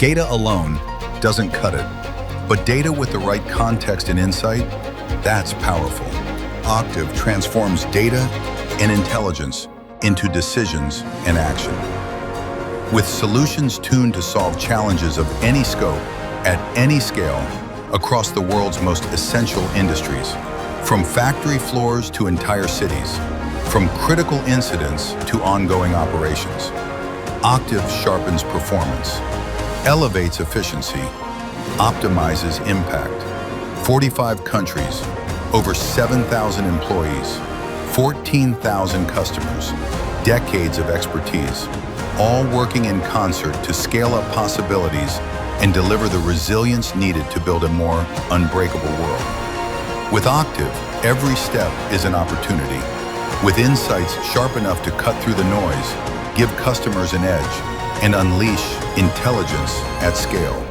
Data alone doesn't cut it, but data with the right context and insight, that's powerful. Octave transforms data and intelligence into decisions and action. With solutions tuned to solve challenges of any scope, at any scale, across the world's most essential industries, from factory floors to entire cities, from critical incidents to ongoing operations, Octave sharpens performance, elevates efficiency, optimizes impact. 45 countries, over 7,000 employees, 14,000 customers, decades of expertise, all working in concert to scale up possibilities and deliver the resilience needed to build a more unbreakable world. With Octave, every step is an opportunity. With insights sharp enough to cut through the noise, give customers an edge, and unleash intelligence at scale.